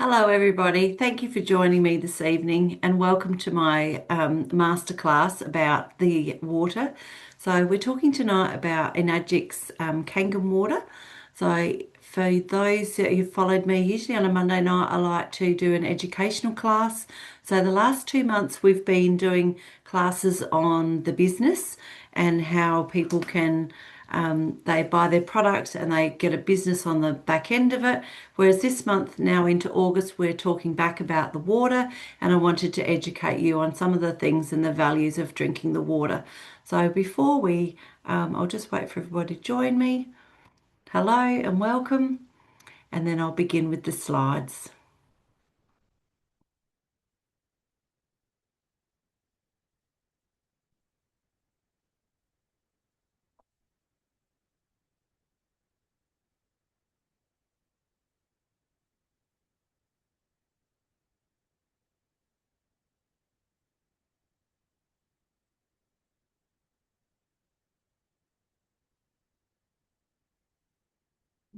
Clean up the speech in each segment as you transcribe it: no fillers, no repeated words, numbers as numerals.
Hello, everybody. Thank you for joining me this evening and welcome to my masterclass about the water. So, we're talking tonight about Enagic's Kangen water. So, for those who've followed me, usually on a Monday night, I like to do an educational class. So, the last 2 months, we've been doing classes on the business and how people can they buy their product and they get a business on the back end of it. Whereas this month, now into August, we're talking back about the water, and I wanted to educate you on some of the things and the values of drinking the water. So before I'll just wait for everybody to join me. Hello and welcome, and then I'll begin with the slides.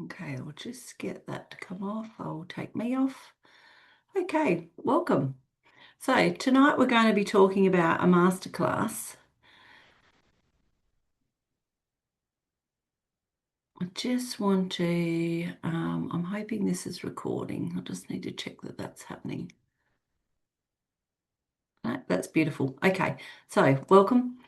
Okay, I'll just get that to come off. I'll take me off. Okay, welcome. So tonight we're going to be talking about a masterclass. I just want to, I'm hoping this is recording. I just need to check that that's happening. No, that's beautiful. Okay, so welcome.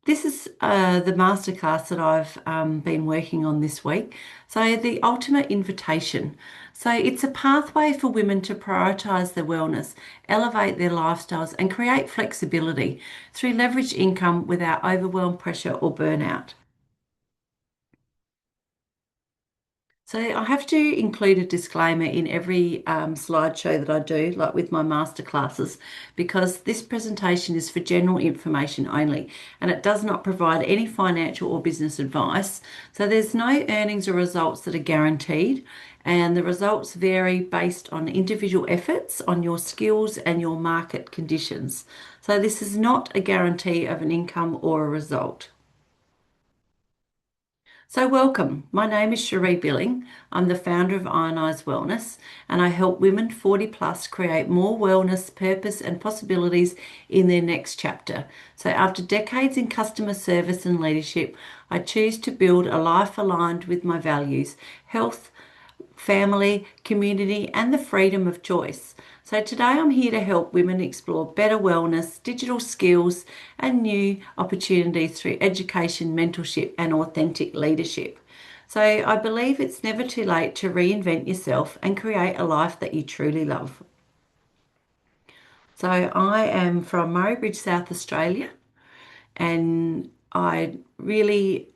This is the masterclass that I've been working on this week. So, the ultimate invitation. So, it's a pathway for women to prioritise their wellness, elevate their lifestyles, and create flexibility through leveraged income without overwhelm, pressure, or burnout. So I have to include a disclaimer in every slideshow that I do, like with my master classes, because this presentation is for general information only, and it does not provide any financial or business advice. So there's no earnings or results that are guaranteed, and the results vary based on individual efforts, on your skills and your market conditions. So this is not a guarantee of an income or a result. So, welcome. My name is Cherie Billing. I'm the founder of Ionized Wellness, and I help women 40 plus create more wellness, purpose, and possibilities in their next chapter. So, after decades in customer service and leadership, I choose to build a life aligned with my values, health, family, community, and the freedom of choice. So, today I'm here to help women explore better wellness, digital skills, and new opportunities through education, mentorship, and authentic leadership. So, I believe it's never too late to reinvent yourself and create a life that you truly love. So, I am from Murray Bridge, South Australia, and I really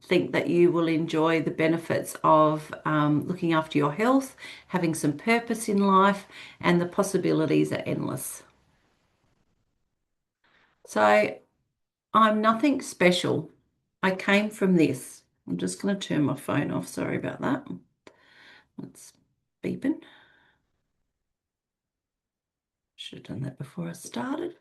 think that you will enjoy the benefits of looking after your health, having some purpose in life, and the possibilities are endless. So I'm nothing special. I came from this. I'm just going to turn my phone off. Sorry about that. It's beeping. Should have done that before I started.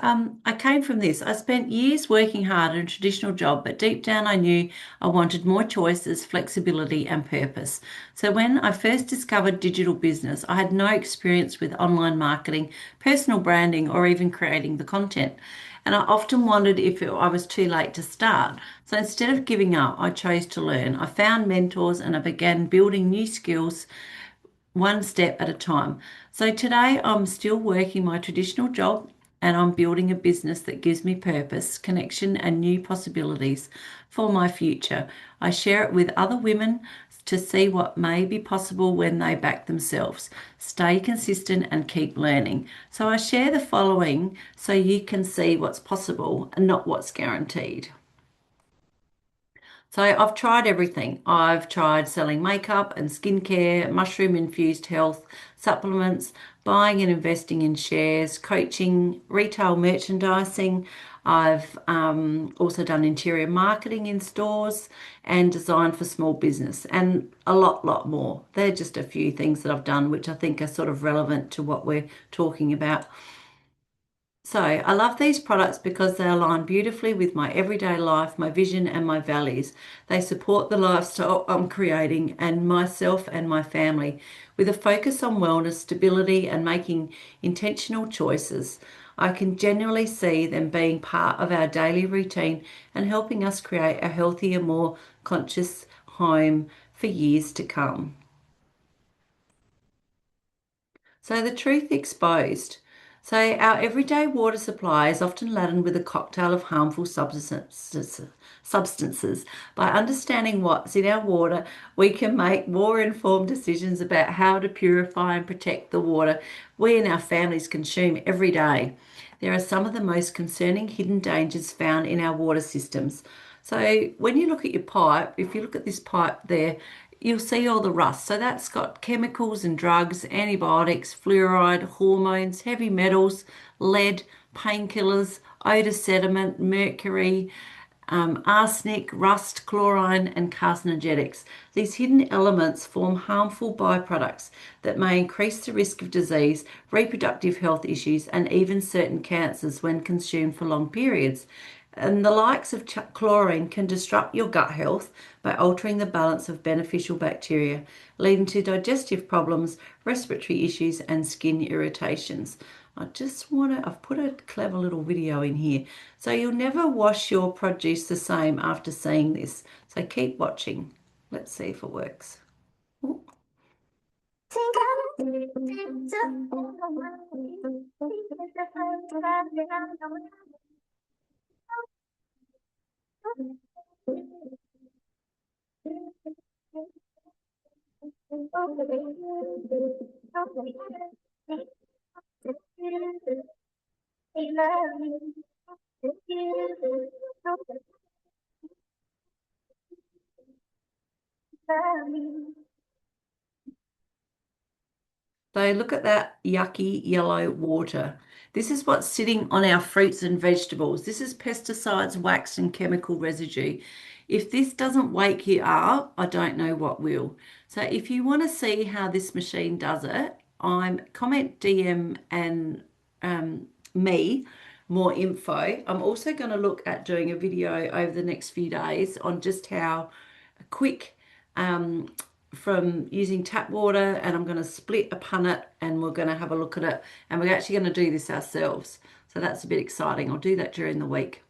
I came from this. I spent years working hard in a traditional job, but deep down I knew I wanted more choices, flexibility, and purpose. So when I first discovered digital business, I had no experience with online marketing, personal branding, or even creating the content. And I often wondered if I was too late to start. So instead of giving up, I chose to learn. I found mentors and I began building new skills one step at a time. So today I'm still working my traditional job and I'm building a business that gives me purpose, connection, and new possibilities for my future. I share it with other women to see what may be possible when they back themselves. Stay consistent and keep learning. So I share the following so you can see what's possible and not what's guaranteed. So I've tried everything. I've tried selling makeup and skincare, mushroom infused health, supplements, buying and investing in shares, coaching, retail merchandising. I've also done interior marketing in stores and design for small business and a lot more. They're just a few things that I've done, which I think are sort of relevant to what we're talking about. So I love these products because they align beautifully with my everyday life, my vision, and my values. They support the lifestyle I'm creating and myself and my family with a focus on wellness, stability, and making intentional choices. I can genuinely see them being part of our daily routine and helping us create a healthier, more conscious home for years to come. So the truth exposed. So our everyday water supply is often laden with a cocktail of harmful substances. By understanding what's in our water, we can make more informed decisions about how to purify and protect the water we and our families consume every day. There are some of the most concerning hidden dangers found in our water systems. So when you look at your pipe, if you look at this pipe there, you'll see all the rust. So that's got chemicals and drugs, antibiotics, fluoride, hormones, heavy metals, lead, painkillers, odor sediment, mercury, arsenic, rust, chlorine, and carcinogenics. These hidden elements form harmful byproducts that may increase the risk of disease, reproductive health issues, and even certain cancers when consumed for long periods. And the likes of chlorine can disrupt your gut health by altering the balance of beneficial bacteria, leading to digestive problems, respiratory issues, and skin irritations. I've put a clever little video in here. So you'll never wash your produce the same after seeing this. So keep watching. Let's see if it works. Ooh. So look at that yucky yellow water. This is what's sitting on our fruits and vegetables. This is pesticides, wax, and chemical residue. If this doesn't wake you up, I don't know what will. So if you want to see how this machine does it, I'm comment DM and me more info. I'm also going to look at doing a video over the next few days on just how quick um, from using tap water, and I'm going to split a punnet and we're going to have a look at it, and we're actually going to do this ourselves. So that's a bit exciting. I'll do that during the week.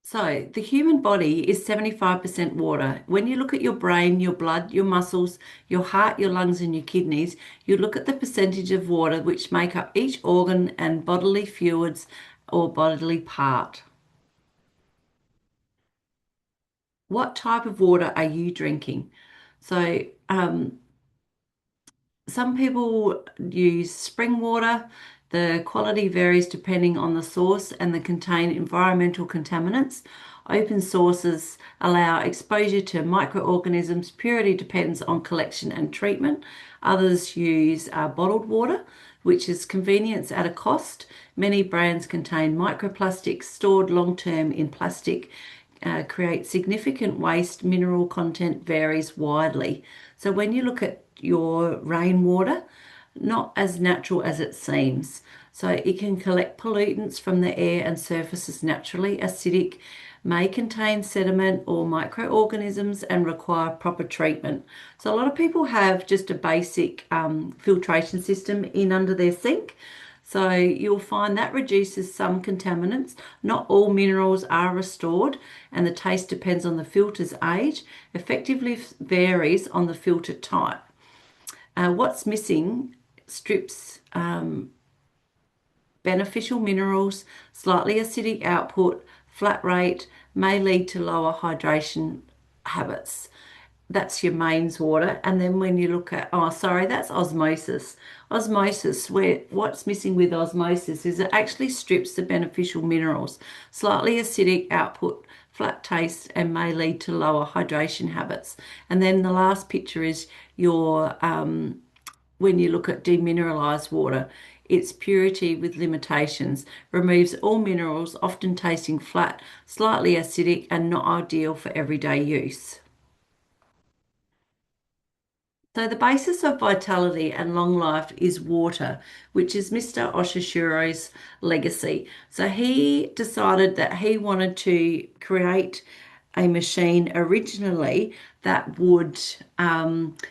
So the human body is 75% water. When you look at your brain, your blood, your muscles, your heart, your lungs, and your kidneys, you look at the percentage of water which make up each organ and bodily fluids or bodily part. What type of water are you drinking? So, some people use spring water. The quality varies depending on the source and they contain environmental contaminants. Open sources allow exposure to microorganisms. Purity depends on collection and treatment. Others use bottled water, which is convenience at a cost. Many brands contain microplastics stored long term in plastic, create significant waste. Mineral content varies widely. So when you look at your rainwater, not as natural as it seems. So it can collect pollutants from the air and surfaces naturally. Acidic, may contain sediment or microorganisms and require proper treatment. So a lot of people have just a basic filtration system in under their sink. So you'll find that reduces some contaminants. Not all minerals are restored, and the taste depends on the filter's age. Effectively varies on the filter type. What's missing strips beneficial minerals, slightly acidic output, flat rate, may lead to lower hydration habits. That's your mains water. And then when you look at, oh, sorry, that's osmosis. Osmosis, where what's missing with osmosis is it actually strips the beneficial minerals, slightly acidic output, flat taste, and may lead to lower hydration habits. And then the last picture is your when you look at demineralized water, its purity with limitations removes all minerals, often tasting flat, slightly acidic, and not ideal for everyday use. So the basis of vitality and long life is water, which is Mr. Oshishiro's legacy. So he decided that he wanted to create a machine originally that would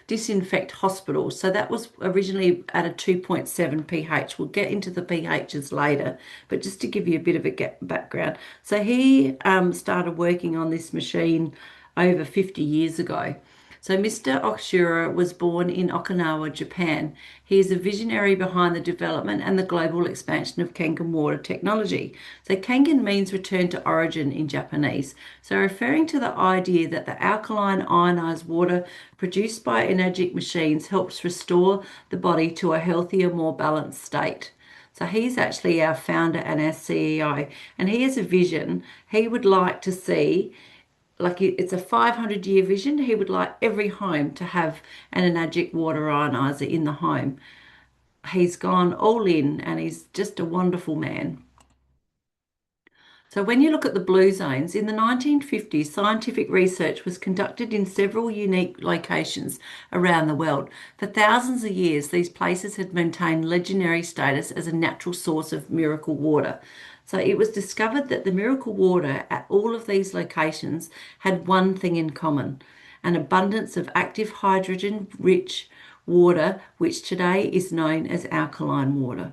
disinfect hospitals. So that was originally at a 2.7 pH. We'll get into the pHs later, but just to give you a bit of a background. So he started working on this machine over 50 years ago. So Mr. Okshiro was born in Okinawa, Japan. He is a visionary behind the development and the global expansion of Kangen water technology. So Kangen means return to origin in Japanese. So referring to the idea that the alkaline ionized water produced by energetic machines helps restore the body to a healthier, more balanced state. So he's actually our founder and our CEO, and he has a vision. He would like to see, like it's a 500-year vision. He would like every home to have an energetic water ionizer in the home. He's gone all in and he's just a wonderful man. So when you look at the blue zones, in the 1950s, scientific research was conducted in several unique locations around the world. For thousands of years, these places had maintained legendary status as a natural source of miracle water. So it was discovered that the miracle water at all of these locations had one thing in common, an abundance of active hydrogen-rich water, which today is known as alkaline water.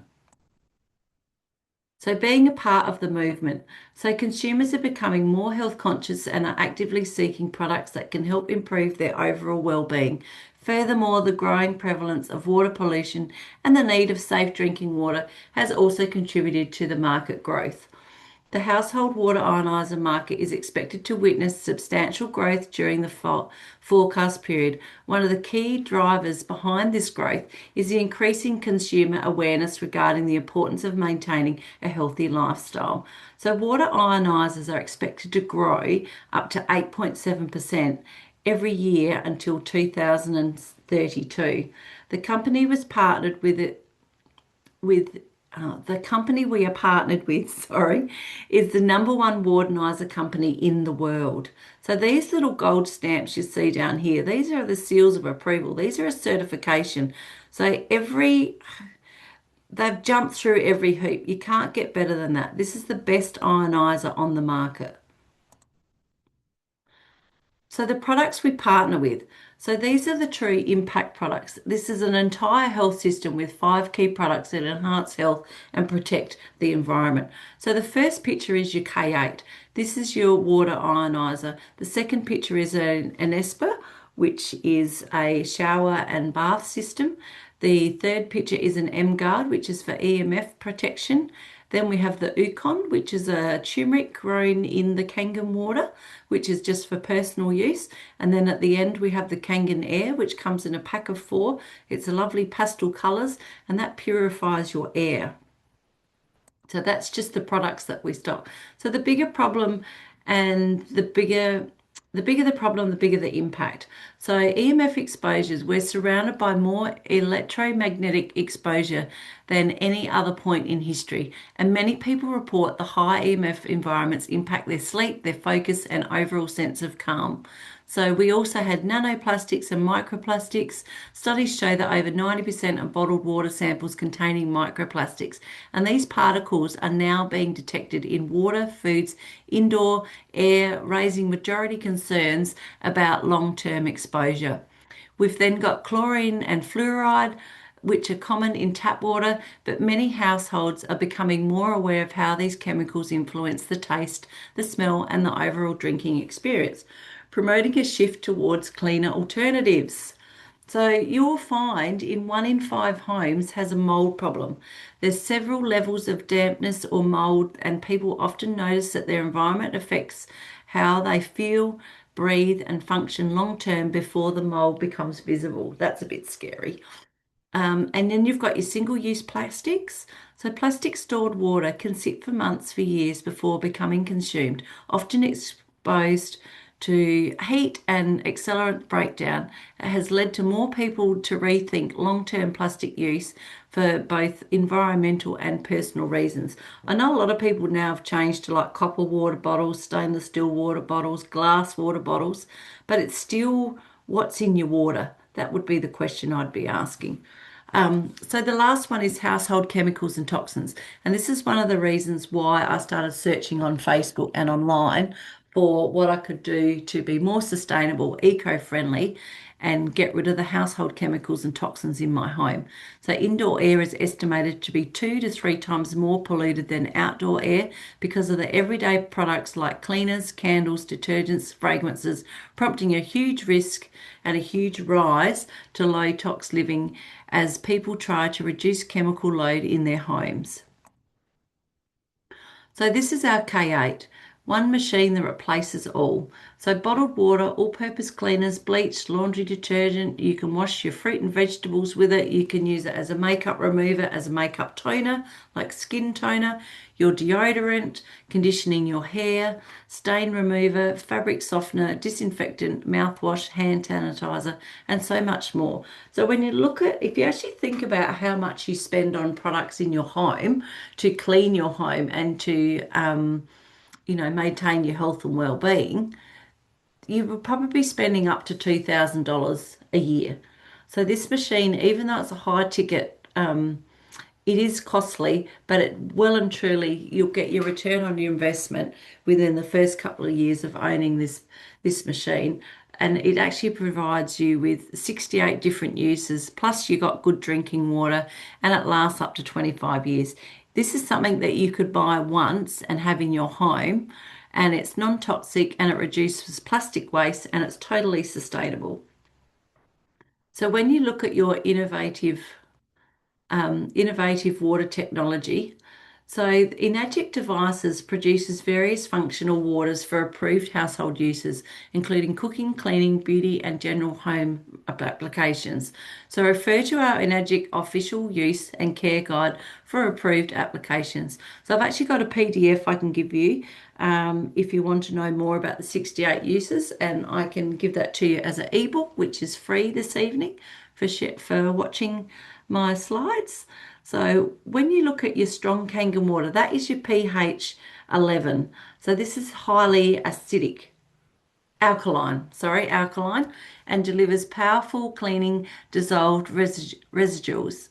So, being a part of the movement. So, consumers are becoming more health conscious and are actively seeking products that can help improve their overall well-being. Furthermore, the growing prevalence of water pollution and the need of safe drinking water has also contributed to the market growth. The household water ionizer market is expected to witness substantial growth during the forecast period. One of the key drivers behind this growth is the increasing consumer awareness regarding the importance of maintaining a healthy lifestyle. So, water ionizers are expected to grow up to 8.7% every year until 2032. The company was partnered with the company we are partnered with, sorry, is the number one wardenizer company in the world. So these little gold stamps you see down here, these are the seals of approval. These are a certification. So they've jumped through every hoop. You can't get better than that. This is the best ionizer on the market. So the products we partner with. So these are the true impact products. This is an entire health system with 5 key products that enhance health and protect the environment. So the first picture is your K8. This is your water ionizer. The second picture is an Esper, which is a shower and bath system. The third picture is an M Guard, which is for EMF protection. Then we have the Ukon, which is a turmeric grown in the Kangen water, which is just for personal use. And then at the end, we have the Kangen Air, which comes in a pack of 4. It's a lovely pastel colours, and that purifies your air. So that's just the products that we stock. So the bigger problem and the bigger the problem, the bigger the impact. So EMF exposures, we're surrounded by more electromagnetic exposure than any other point in history. And many people report the high EMF environments impact their sleep, their focus, and overall sense of calm. So we also had nanoplastics and microplastics. Studies show that over 90% of bottled water samples containing microplastics, and these particles are now being detected in water, foods, indoor air, raising majority concerns about long-term exposure. We've then got chlorine and fluoride, which are common in tap water, but many households are becoming more aware of how these chemicals influence the taste, the smell, and the overall drinking experience, promoting a shift towards cleaner alternatives. So you'll find in 1 in 5 homes has a mold problem. There's several levels of dampness or mold, and people often notice that their environment affects how they feel, breathe, and function long term before the mold becomes visible. That's a bit scary. And then you've got your single-use plastics. So plastic stored water can sit for months, for years before becoming consumed, often exposed to heat and accelerant breakdown. It has led to more people to rethink long-term plastic use for both environmental and personal reasons. I know a lot of people now have changed to like copper water bottles, stainless steel water bottles, glass water bottles, but it's still what's in your water. That would be the question I'd be asking. So the last one is household chemicals and toxins. And this is one of the reasons why I started searching on Facebook and online for what I could do to be more sustainable, eco-friendly, and get rid of the household chemicals and toxins in my home. So indoor air is estimated to be 2 to 3 times more polluted than outdoor air because of the everyday products like cleaners, candles, detergents, fragrances, prompting a huge risk and a huge rise to low tox living as people try to reduce chemical load in their homes. So this is our K8, one machine that replaces all. So bottled water, all-purpose cleaners, bleach, laundry detergent. You can wash your fruit and vegetables with it. You can use it as a makeup remover, as a makeup toner, like skin toner, your deodorant, conditioning your hair, stain remover, fabric softener, disinfectant, mouthwash, hand sanitizer, and so much more. So when you look at, if you actually think about how much you spend on products in your home to clean your home and to maintain your health and well-being, you were probably spending up to $2,000 a year. So this machine, even though it's a high ticket, it is costly, but it well and truly you'll get your return on your investment within the first couple of years of owning this machine. And it actually provides you with 68 different uses, plus you got good drinking water, and it lasts up to 25 years. This is something that you could buy once and have in your home, and it's non-toxic and it reduces plastic waste and it's totally sustainable. So when you look at your innovative water technology. So, Enagic Devices produces various functional waters for approved household uses, including cooking, cleaning, beauty, and general home applications. So, refer to our Enagic official use and care guide for approved applications. So, I've actually got a PDF I can give you if you want to know more about the 68 uses, and I can give that to you as an ebook, which is free this evening for watching my slides. So when you look at your strong Kangen water, that is your pH 11. So this is highly acidic, alkaline, and delivers powerful cleaning dissolved residues.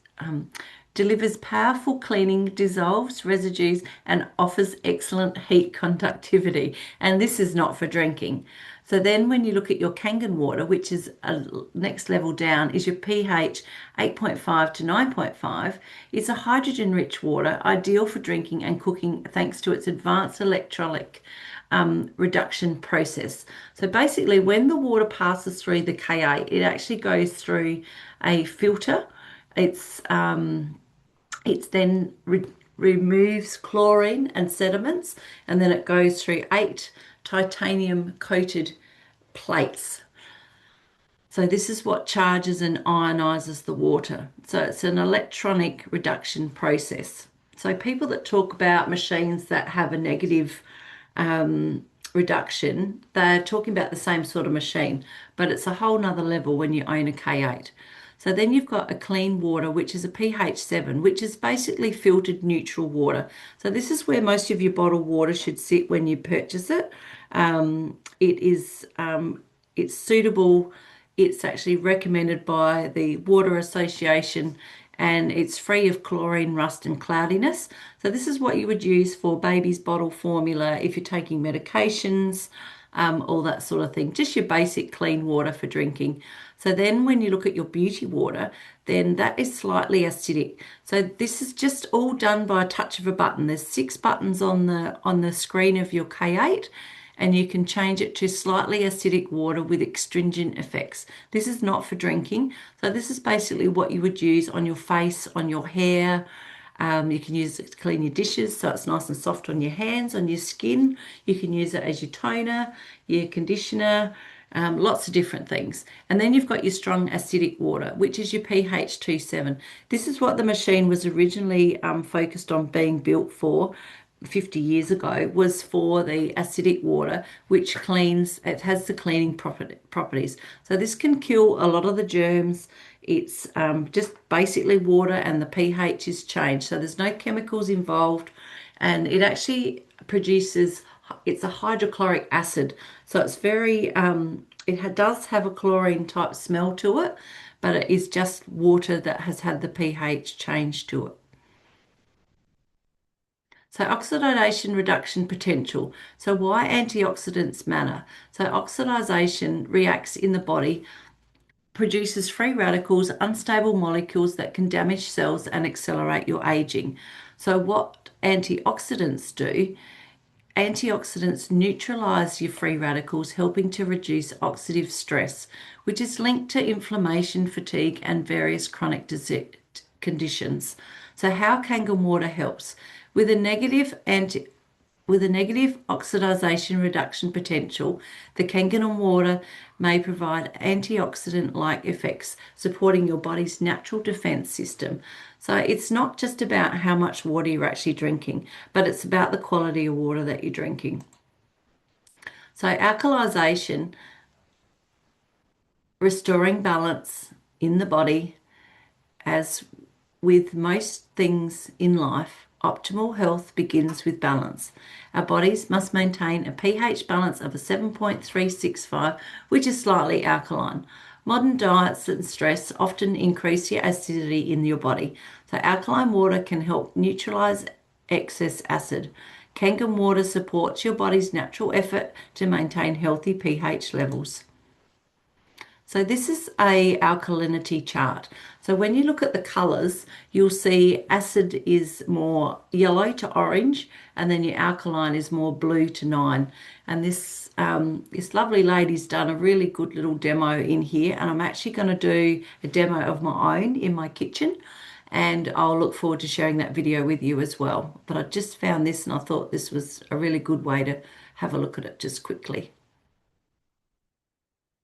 Delivers powerful cleaning, dissolves residues, and offers excellent heat conductivity. And this is not for drinking. So then when you look at your Kangen water, which is a next level down, is your pH 8.5 to 9.5. It's a hydrogen-rich water, ideal for drinking and cooking thanks to its advanced electrolytic reduction process. So basically, when the water passes through the K8, it actually goes through a filter. It's then removes chlorine and sediments, and then it goes through 8 titanium coated plates. So this is what charges and ionizes the water. So it's an electronic reduction process. So people that talk about machines that have a negative reduction, they're talking about the same sort of machine, but it's a whole nother level when you own a K8. So then you've got a clean water, which is a pH 7, which is basically filtered neutral water. So this is where most of your bottled water should sit when you purchase it. It's suitable. It's actually recommended by the Water Association, and it's free of chlorine, rust, and cloudiness. So this is what you would use for baby's bottle formula if you're taking medications, all that sort of thing. Just your basic clean water for drinking. So then when you look at your beauty water, then that is slightly acidic. So this is just all done by a touch of a button. There's 6 buttons on the screen of your K8, and you can change it to slightly acidic water with astringent effects. This is not for drinking. So this is basically what you would use on your face, on your hair. You can use it to clean your dishes so it's nice and soft on your hands, on your skin. You can use it as your toner, your conditioner, lots of different things. And then you've got your strong acidic water, which is your pH 2.7. This is what the machine was originally focused on being built for 50 years ago, was for the acidic water, which cleans, it has the cleaning properties. So this can kill a lot of the germs. It's just basically water and the pH is changed. So there's no chemicals involved, and it actually produces, it's a hydrochloric acid. So it's very does have a chlorine type smell to it, but it is just water that has had the pH change to it. So oxidation reduction potential. So why antioxidants matter? So oxidation reacts in the body, produces free radicals, unstable molecules that can damage cells and accelerate your aging. So what antioxidants do, antioxidants neutralize your free radicals, helping to reduce oxidative stress, which is linked to inflammation, fatigue, and various chronic disease conditions. So how Kangen water helps? With a negative anti with a negative oxidation reduction potential, the Kangen water may provide antioxidant-like effects, supporting your body's natural defense system. So it's not just about how much water you're actually drinking, but it's about the quality of water that you're drinking. So alkalization, restoring balance in the body, as with most things in life, optimal health begins with balance. Our bodies must maintain a pH balance of a 7.365, which is slightly alkaline. Modern diets and stress often increase your acidity in your body, so alkaline water can help neutralize excess acid. Kangen water supports your body's natural effort to maintain healthy pH levels. So this is a alkalinity chart. So when you look at the colors, you'll see acid is more yellow to orange, and then your alkaline is more blue to 9. And this lovely lady's done a really good little demo in here, and I'm actually going to do a demo of my own in my kitchen, and I'll look forward to sharing that video with you as well. But I just found this and I thought this was a really good way to have a look at it just quickly.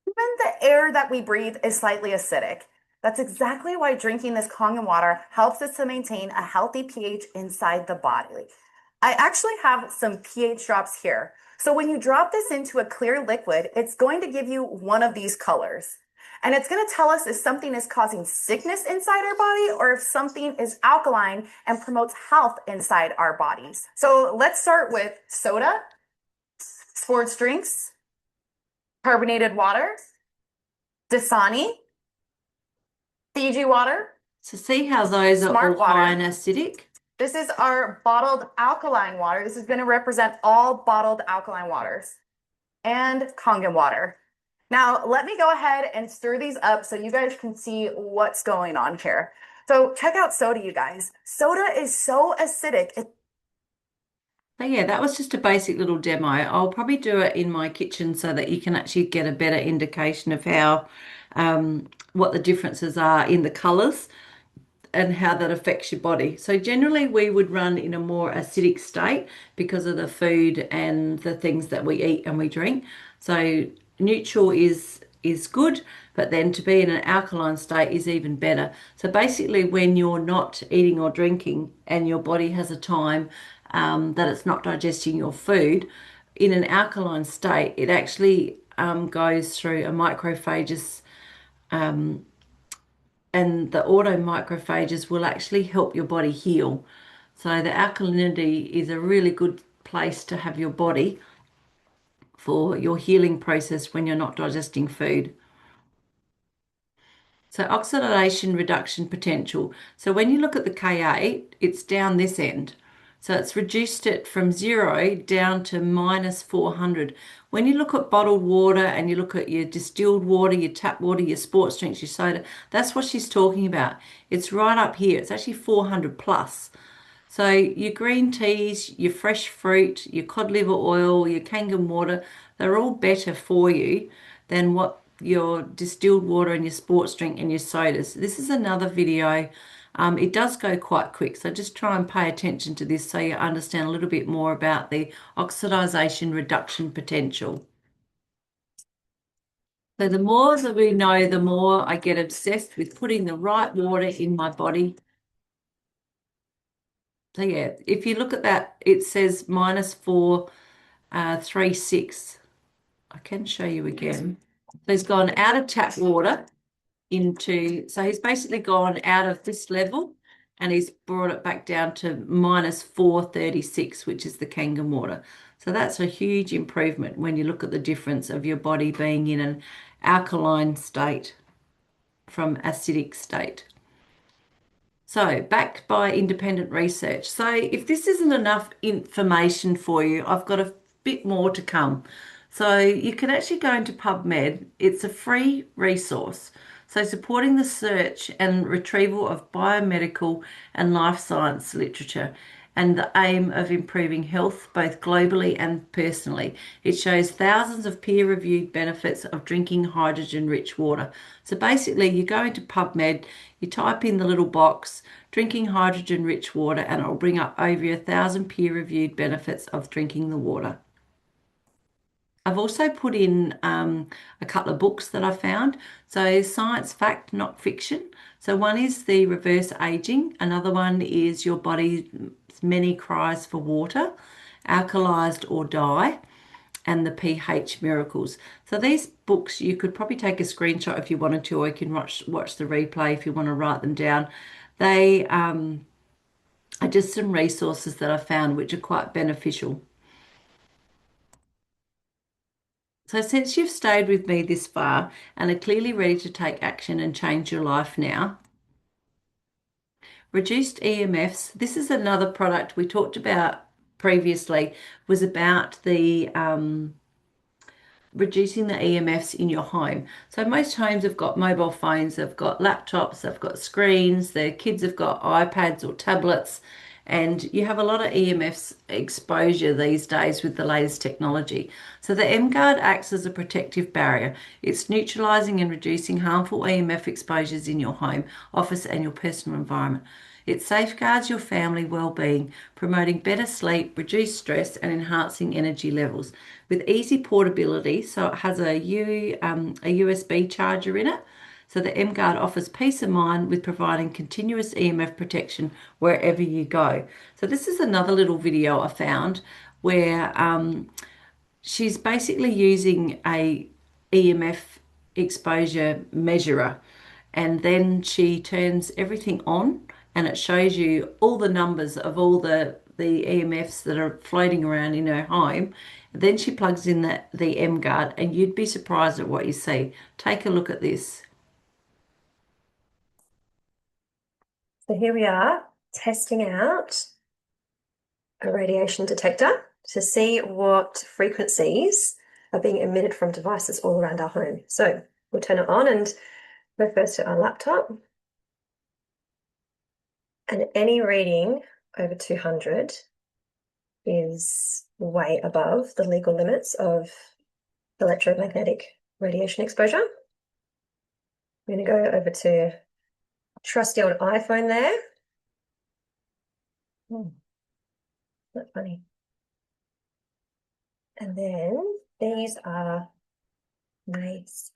Even the air that we breathe is slightly acidic. That's exactly why drinking this Kangen water helps us to maintain a healthy pH inside the body. I actually have some pH drops here. So when you drop this into a clear liquid, it's going to give you one of these colors. And it's going to tell us if something is causing sickness inside our body or if something is alkaline and promotes health inside our bodies. So let's start with soda, sports drinks, carbonated water, Dasani, Fiji water, So see how those are smart all water. high and acidic? This is our bottled alkaline water. This is going to represent all bottled alkaline waters and Kangen water. Now, let me go ahead and stir these up so you guys can see what's going on here. So check out soda, you guys. Soda is so acidic. So yeah, that was just a basic little demo. I'll probably do it in my kitchen so that you can actually get a better indication of how what the differences are in the colors and how that affects your body. So generally we would run in a more acidic state because of the food and the things that we eat and we drink. So neutral is good, but then to be in an alkaline state is even better. So basically when you're not eating or drinking and your body has a time that it's not digesting your food, in an alkaline state, it actually goes through a macrophagous and the automicrophages will actually help your body heal. So the alkalinity is a really good place to have your body for your healing process when you're not digesting food. So oxidation reduction potential. So when you look at the Ka, it's down this end. So it's reduced it from 0 down to minus 400. When you look at bottled water and you look at your distilled water, your tap water, your sports drinks, your soda, that's what she's talking about. It's right up here. It's actually 400 plus. So your green teas, your fresh fruit, your cod liver oil, your Kangen water, they're all better for you than what your distilled water and your sports drink and your sodas. This is another video. It does go quite quick, so just try and pay attention to this so you understand a little bit more about the oxidation reduction potential. So the more that we know, the more I get obsessed with putting the right water in my body. So yeah, if you look at that, it says minus 436. I can show you again. So he's gone out of tap water into, so he's basically gone out of this level and he's brought it back down to minus 436, which is the Kangen water. So that's a huge improvement when you look at the difference of your body being in an alkaline state from acidic state. So, backed by independent research. So, if this isn't enough information for you, I've got a bit more to come. So, you can actually go into PubMed, it's a free resource. So, supporting the search and retrieval of biomedical and life science literature and the aim of improving health both globally and personally. It shows thousands of peer-reviewed benefits of drinking hydrogen-rich water. So basically, you go into PubMed, you type in the little box, drinking hydrogen-rich water, and it'll bring up over 1,000 peer-reviewed benefits of drinking the water. I've also put in a couple of books that I found. So, science fact, not fiction. So, one is The Reverse Aging, another one is Your Body's Many Cries for Water, Alkalized or Die, and The pH Miracles. So, these books you could probably take a screenshot if you wanted to, or you can watch the replay if you want to write them down. They are just some resources that I found which are quite beneficial. So, since you've stayed with me this far and are clearly ready to take action and change your life now, reduced EMFs, this is another product we talked about previously, was about the reducing the EMFs in your home. So most homes have got mobile phones, they've got laptops, they've got screens, their kids have got iPads or tablets, and you have a lot of EMFs exposure these days with the latest technology. So the M-Guard acts as a protective barrier. It's neutralizing and reducing harmful EMF exposures in your home, office, and your personal environment. It safeguards your family well-being, promoting better sleep, reduced stress, and enhancing energy levels. With easy portability, so it has a USB charger in it. So the M-Guard offers peace of mind with providing continuous EMF protection wherever you go. So this is another little video I found where she's basically using a EMF exposure measurer, and then she turns everything on and it shows you all the numbers of all the EMFs that are floating around in her home. Then she plugs in the M-Guard and you'd be surprised at what you see. Take a look at this. So here we are testing out a radiation detector to see what frequencies are being emitted from devices all around our home. So we'll turn it on and go first to our laptop. And any reading over 200 is way above the legal limits of electromagnetic radiation exposure. I'm going to go over to trusty old iPhone there. Not funny. And then these are nice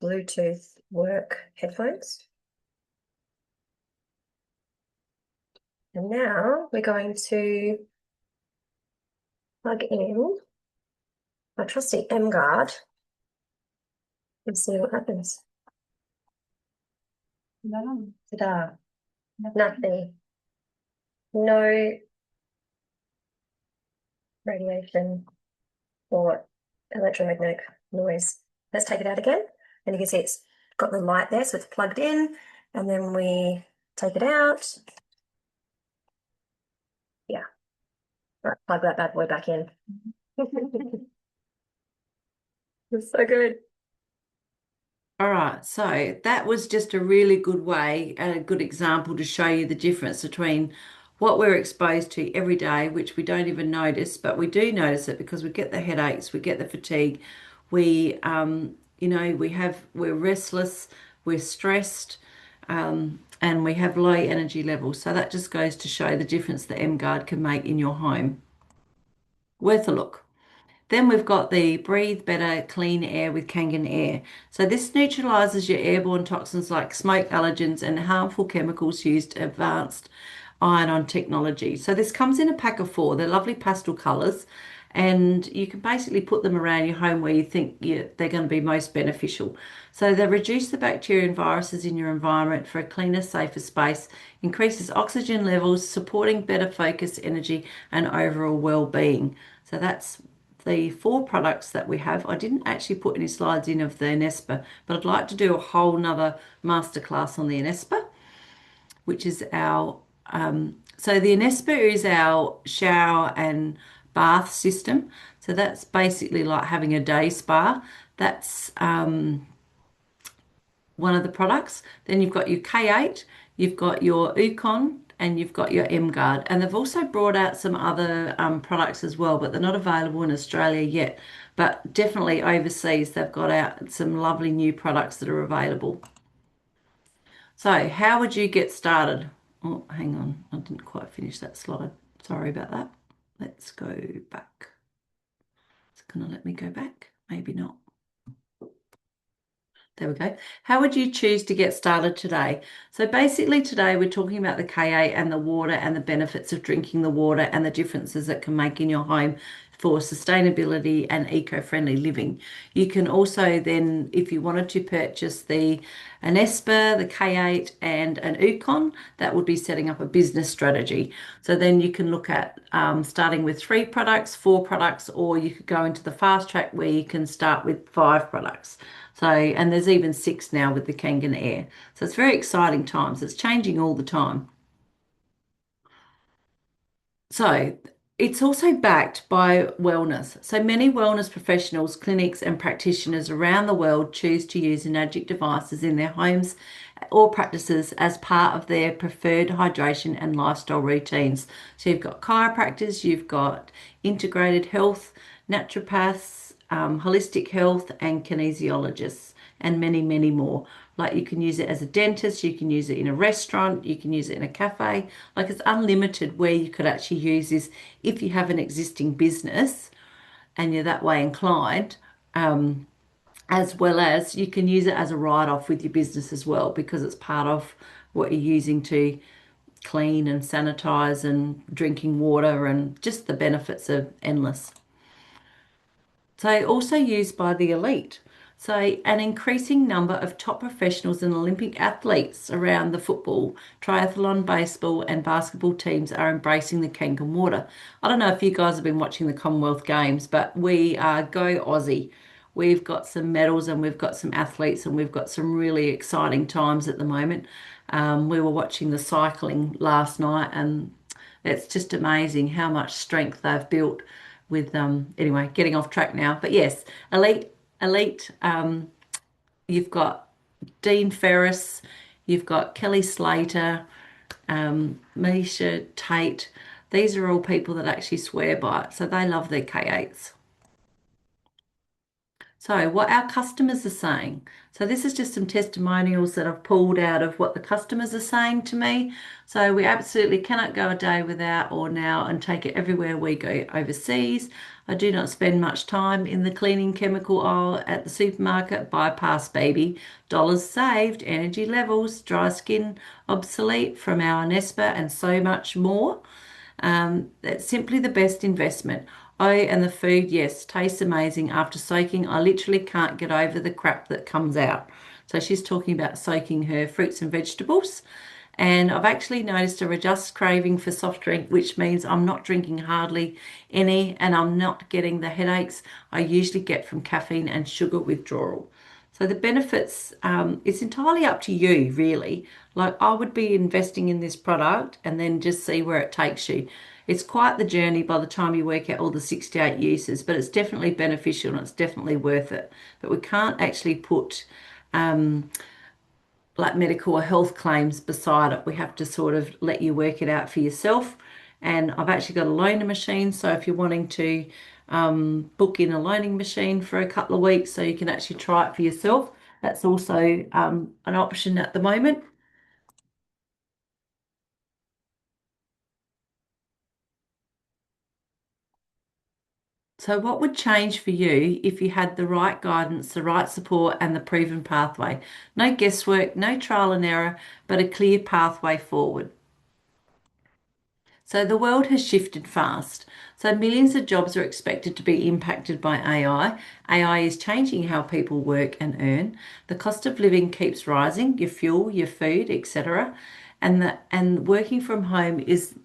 Bluetooth work headphones. And now we're going to plug in my trusty M-Guard and see what happens. Ta-da. Nothing. No radiation or electromagnetic noise. Let's take it out again. And you can see it's got the light there, so it's plugged in. And then we take it out. Yeah. Right, plug that bad boy back in. It's so good. All right, so that was just a really good way and a good example to show you the difference between what we're exposed to every day, which we don't even notice, but we do notice it because we get the headaches, we get the fatigue, we're restless, we're stressed, and we have low energy levels. So that just goes to show the difference the M-Guard can make in your home. Worth a look. Then we've got the Breathe Better Clean Air with Kangen Air. So this neutralizes your airborne toxins like smoke allergens and harmful chemicals used advanced ion technology. So this comes in a pack of 4. They're lovely pastel colors and you can basically put them around your home where you think they're going to be most beneficial. So they reduce the bacteria and viruses in your environment for a cleaner, safer space, increases oxygen levels, supporting better focus, energy, and overall well-being. So that's the 4 products that we have. I didn't actually put any slides in of the Inespa, but I'd like to do a whole nother masterclass on the Inespa, which is our so the Inespa is our shower and bath system. So that's basically like having a day spa. That's one of the products. Then you've got your K8, you've got your Ukon, and you've got your M Guard. And they've also brought out some other products as well, but they're not available in Australia yet. But definitely overseas, they've got out some lovely new products that are available. So, how would you get started? Oh, hang on, I didn't quite finish that slide. Sorry about that. Let's go back. It's gonna let me go back. Maybe not. There we go. How would you choose to get started today? So basically today we're talking about the Ka and the water and the benefits of drinking the water and the differences it can make in your home for sustainability and eco-friendly living. You can also then, if you wanted to purchase the an Esper, the K8 and an Ukon, that would be setting up a business strategy. So then you can look at starting with 3 products, 4 products, or you could go into the fast track where you can start with 5 products. So, and there's even 6 now with the Kangen Air. So it's very exciting times. It's changing all the time. So it's also backed by wellness. So many wellness professionals, clinics, and practitioners around the world choose to use Enagic devices in their homes or practices as part of their preferred hydration and lifestyle routines. So you've got chiropractors, you've got integrated health, naturopaths, holistic health, and kinesiologists, and many, many more. Like you can use it as a dentist, you can use it in a restaurant, you can use it in a cafe. Like it's unlimited where you could actually use this if you have an existing business and you're that way inclined. As well as you can use it as a write-off with your business as well because it's part of what you're using to clean and sanitize and drinking water, and just the benefits are endless. So also used by the elite. So an increasing number of top professionals and Olympic athletes around the football, triathlon, baseball and basketball teams are embracing the Kangen water. I don't know if you guys have been watching the Commonwealth Games, but we are go Aussie. We've got some medals and we've got some athletes and we've got some really exciting times at the moment. We were watching the cycling last night and it's just amazing how much strength they've built with anyway, getting off track now. But yes, elite, you've got Dean Ferris, you've got Kelly Slater, Misha Tate. These are all people that actually swear by it. So they love their K8s. So, what our customers are saying. So, this is just some testimonials that I've pulled out of what the customers are saying to me. So, we absolutely cannot go a day without or now and take it everywhere we go overseas. I do not spend much time in the cleaning chemical aisle at the supermarket. Bypass, baby. Dollars saved, energy levels, dry skin obsolete from our Nespa, and so much more. It's simply the best investment. Oh, and the food, yes, tastes amazing. After soaking, I literally can't get over the crap that comes out. So she's talking about soaking her fruits and vegetables. And I've actually noticed a reduced craving for soft drink, which means I'm not drinking hardly any and I'm not getting the headaches I usually get from caffeine and sugar withdrawal. So the benefits, it's entirely up to you, really. Like I would be investing in this product and then just see where it takes you. It's quite the journey by the time you work out all the 68 uses, but it's definitely beneficial and it's definitely worth it. But we can't actually put like medical or health claims beside it. We have to sort of let you work it out for yourself. And I've actually got a loaner machine. So if you're wanting to book in a loaning machine for a couple of weeks so you can actually try it for yourself, that's also an option at the moment. So, what would change for you if you had the right guidance, the right support, and the proven pathway? No guesswork, no trial and error, but a clear pathway forward. So the world has shifted fast. So millions of jobs are expected to be impacted by AI. AI is changing how people work and earn. The cost of living keeps rising, your fuel, your food, etc. And working from home is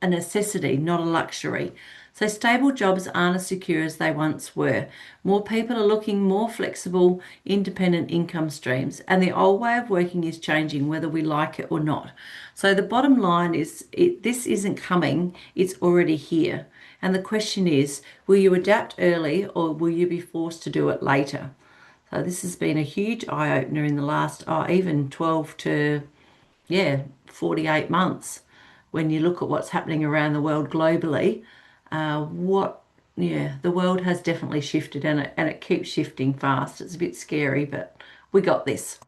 a necessity, not a luxury. So stable jobs aren't as secure as they once were. More people are looking more flexible, independent income streams, and the old way of working is changing, whether we like it or not. So the bottom line is, this isn't coming; it's already here. And the question is, will you adapt early, or will you be forced to do it later? So this has been a huge eye opener in the last, even 12 to, 48 months. When you look at what's happening around the world globally, what, yeah, the world has definitely shifted, and it keeps shifting fast. It's a bit scary, but we got this.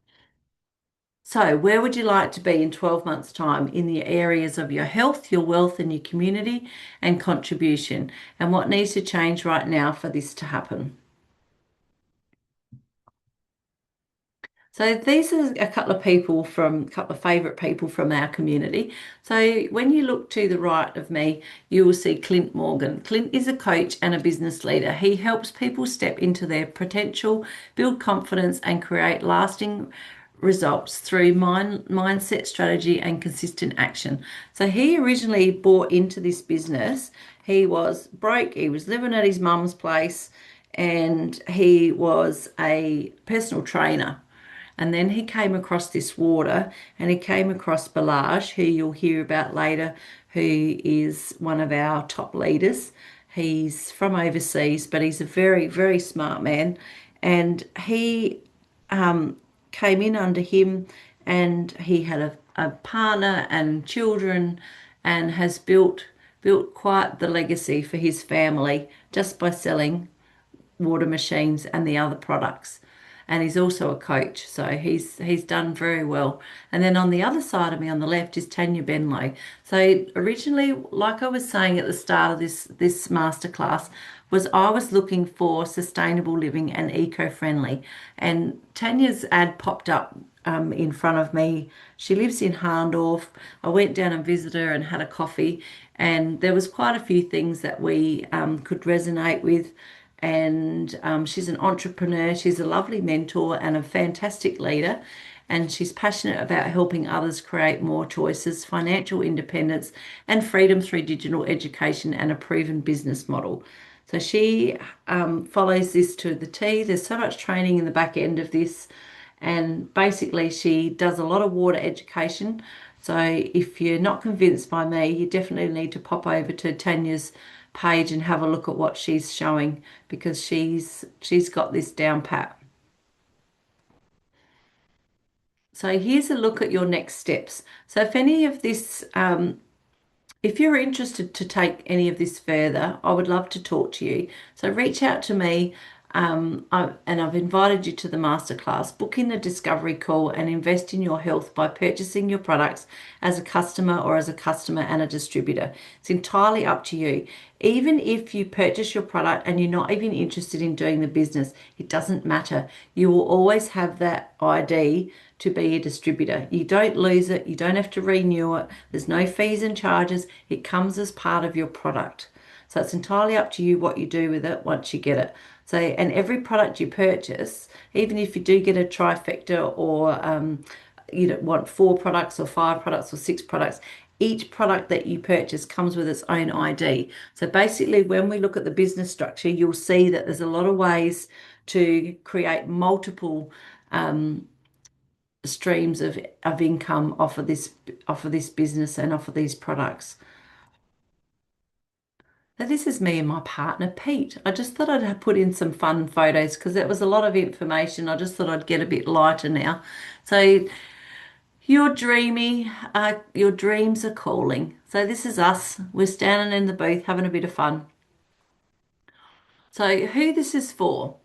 So, where would you like to be in 12 months' time in the areas of your health, your wealth, and your community and contribution? And what needs to change right now for this to happen? So these are a couple of people from a couple of favourite people from our community. So when you look to the right of me, you will see Clint Morgan. Clint is a coach and a business leader. He helps people step into their potential, build confidence, and create lasting results through mindset, strategy, and consistent action. So he originally bought into this business. He was broke. He was living at his mum's place, and he was a personal trainer. And then he came across this water, and he came across Balaj, who you'll hear about later, who is one of our top leaders. He's from overseas, but he's a very, very smart man. And he came in under him, and he had a partner and children, and has built quite the legacy for his family just by selling water machines and the other products. And he's also a coach, so he's done very well. And then on the other side of me, on the left, is Tanya Benlow. So originally, like I was saying at the start of this masterclass, was I was looking for sustainable living and eco-friendly. And Tanya's ad popped up in front of me. She lives in Harndorf. I went down and visited her and had a coffee, and there was quite a few things that we could resonate with. And she's an entrepreneur. She's a lovely mentor and a fantastic leader. And she's passionate about helping others create more choices, financial independence, and freedom through digital education and a proven business model. So she follows this to the T. There's so much training in the back end of this. And basically, she does a lot of water education. So if you're not convinced by me, you definitely need to pop over to Tanya's page and have a look at what she's showing, because she's got this down pat. So here's a look at your next steps. So if any of this if you're interested to take any of this further, I would love to talk to you. So reach out to me, and I've invited you to the masterclass. Book in a discovery call and invest in your health by purchasing your products as a customer or as a customer and a distributor. It's entirely up to you. Even if you purchase your product and you're not even interested in doing the business, it doesn't matter. You will always have that ID to be a distributor. You don't lose it. You don't have to renew it. There's no fees and charges. It comes as part of your product. So it's entirely up to you what you do with it once you get it. So, and every product you purchase, even if you do get a trifecta, or you don't want 4 products or 5 products or 6 products, each product that you purchase comes with its own ID. So basically, when we look at the business structure, you'll see that there's a lot of ways to create multiple streams of income off of this business and off of these products. Now, this is me and my partner, Pete. I just thought I'd put in some fun photos because it was a lot of information. I just thought I'd get a bit lighter now. So you're dreamy, your dreams are calling. So this is us. We're standing in the booth having a bit of fun. So who this is for?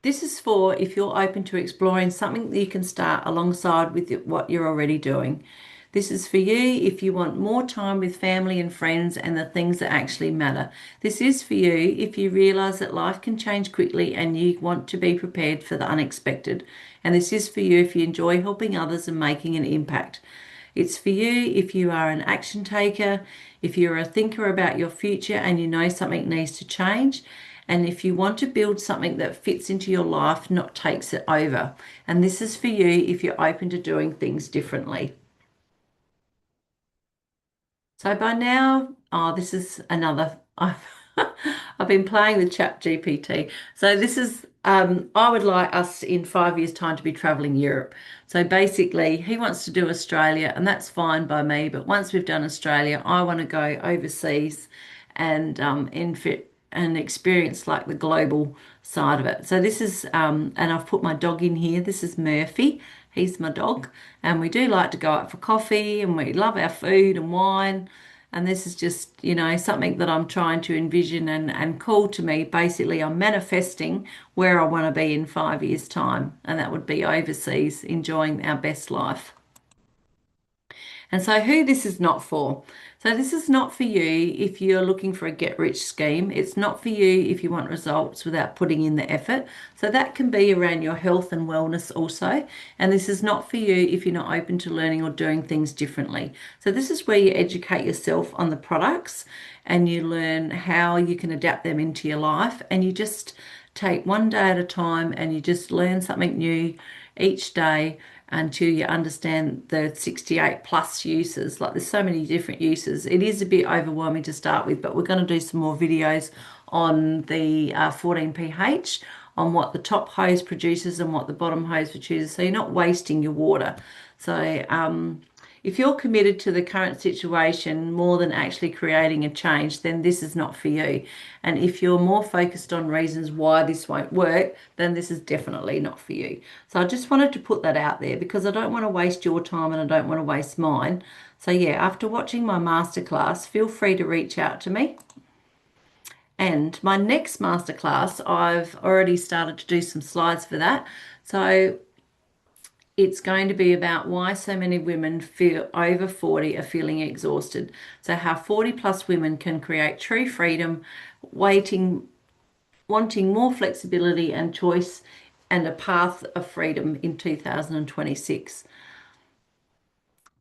This is for if you're open to exploring something that you can start alongside with what you're already doing. This is for you if you want more time with family and friends and the things that actually matter. This is for you if you realize that life can change quickly and you want to be prepared for the unexpected. And this is for you if you enjoy helping others and making an impact. It's for you if you are an action taker, if you're a thinker about your future and you know something needs to change, and if you want to build something that fits into your life, not takes it over. And this is for you if you're open to doing things differently. So by now, oh, this is another. I've been playing with Chat GPT. So this is, I would like us in 5 years' time to be traveling Europe. So basically, he wants to do Australia, and that's fine by me. But once we've done Australia, I want to go overseas and infit and experience like the global side of it. So this is, and I've put my dog in here. This is Murphy. He's my dog, and we do like to go out for coffee, and we love our food and wine. And this is just, something that I'm trying to envision and call to me. Basically, I'm manifesting where I want to be in 5 years' time, and that would be overseas, enjoying our best life. And so, who this is not for. So, this is not for you if you're looking for a get rich scheme. It's not for you if you want results without putting in the effort. So, that can be around your health and wellness also. And this is not for you if you're not open to learning or doing things differently. So, this is where you educate yourself on the products and you learn how you can adapt them into your life. And you just take one day at a time and you just learn something new each day until you understand the 68 plus uses. Like there's so many different uses. It is a bit overwhelming to start with, but we're going to do some more videos on the 14 pH, on what the top hose produces and what the bottom hose produces, so you're not wasting your water. So if you're committed to the current situation more than actually creating a change, then this is not for you. And if you're more focused on reasons why this won't work, then this is definitely not for you. So I just wanted to put that out there because I don't want to waste your time and I don't want to waste mine. So yeah, after watching my masterclass, feel free to reach out to me. And my next masterclass, I've already started to do some slides for that. So it's going to be about why so many women feel over 40 are feeling exhausted. So how 40 plus women can create true freedom, wanting more flexibility and choice and a path of freedom in 2026.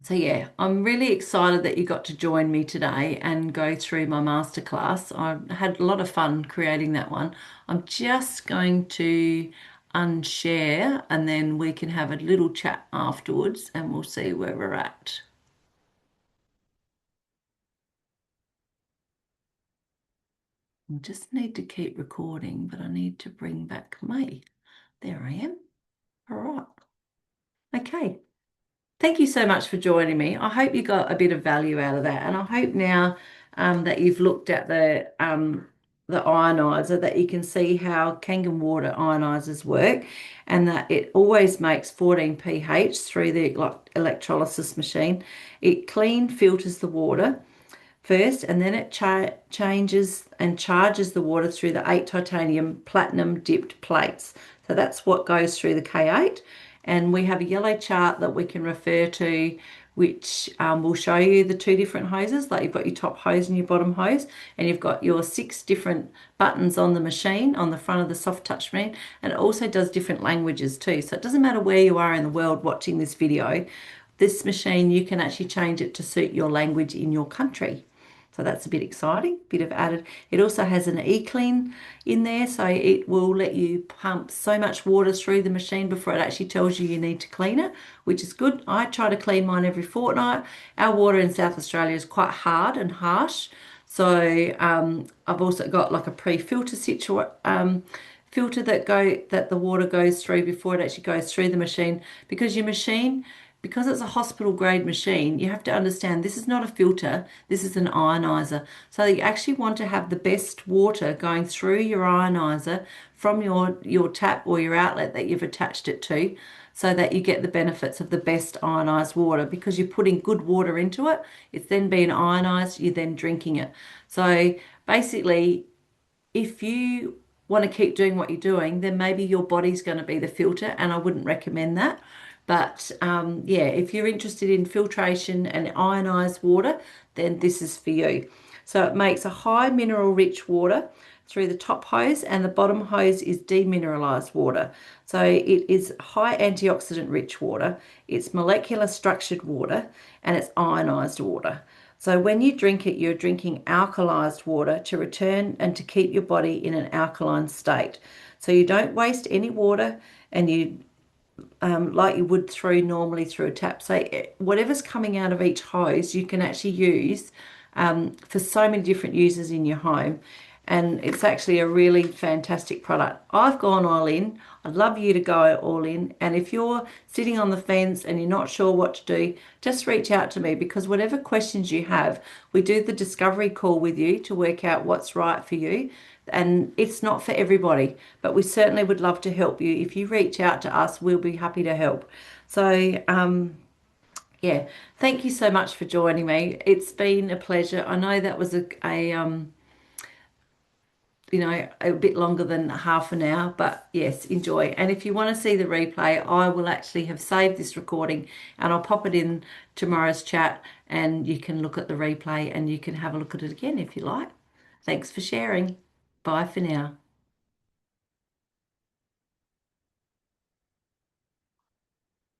So yeah, I'm really excited that you got to join me today and go through my masterclass. I had a lot of fun creating that one. I'm just going to unshare and then we can have a little chat afterwards and we'll see where we're at. I just need to keep recording, but I need to bring back me. There I am. All right. Okay. Thank you so much for joining me. I hope you got a bit of value out of that, and I hope now that you've looked at the ionizer that you can see how Kangen water ionizers work, and that it always makes 14 pH through the electrolysis machine. It clean filters the water first, and then it changes and charges the water through the 8 titanium platinum dipped plates. So that's what goes through the K8. And we have a yellow chart that we can refer to, which will show you the two different hoses. Like you've got your top hose and your bottom hose, and you've got your 6 different buttons on the machine, on the front of the soft touch screen, and it also does different languages too. So it doesn't matter where you are in the world watching this video, this machine, you can actually change it to suit your language in your country. So that's a bit exciting, bit of added. It also has an e-clean in there, so it will let you pump so much water through the machine before it actually tells you you need to clean it, which is good. I try to clean mine every fortnight. Our water in South Australia is quite hard and harsh, so I've also got like a pre-filter filter that the water goes through before it actually goes through the machine, because your machine, because it's a hospital grade machine, you have to understand this is not a filter, this is an ionizer. So you actually want to have the best water going through your ionizer from your tap or your outlet that you've attached it to, so that you get the benefits of the best ionized water, because you're putting good water into it. It's then being ionized, you're then drinking it. So basically, if you want to keep doing what you're doing, then maybe your body's going to be the filter, and I wouldn't recommend that. But yeah, if you're interested in filtration and ionized water, then this is for you. So it makes a high mineral rich water through the top hose, and the bottom hose is demineralized water. So it is high antioxidant rich water, it's molecular structured water, and it's ionized water. So when you drink it, you're drinking alkalized water to return and to keep your body in an alkaline state. So you don't waste any water, and you like you would through normally through a tap. So whatever's coming out of each hose, you can actually use for so many different uses in your home. And it's actually a really fantastic product. I've gone all in. I'd love you to go all in. And if you're sitting on the fence and you're not sure what to do, just reach out to me, because whatever questions you have, we do the discovery call with you to work out what's right for you. And it's not for everybody, but we certainly would love to help you. If you reach out to us, we'll be happy to help. So, yeah, thank you so much for joining me. It's been a pleasure. I know that was a bit longer than half an hour, but yes, enjoy. And if you want to see the replay, I will actually have saved this recording and I'll pop it in tomorrow's chat, and you can look at the replay and you can have a look at it again if you like. Thanks for sharing. Bye for now.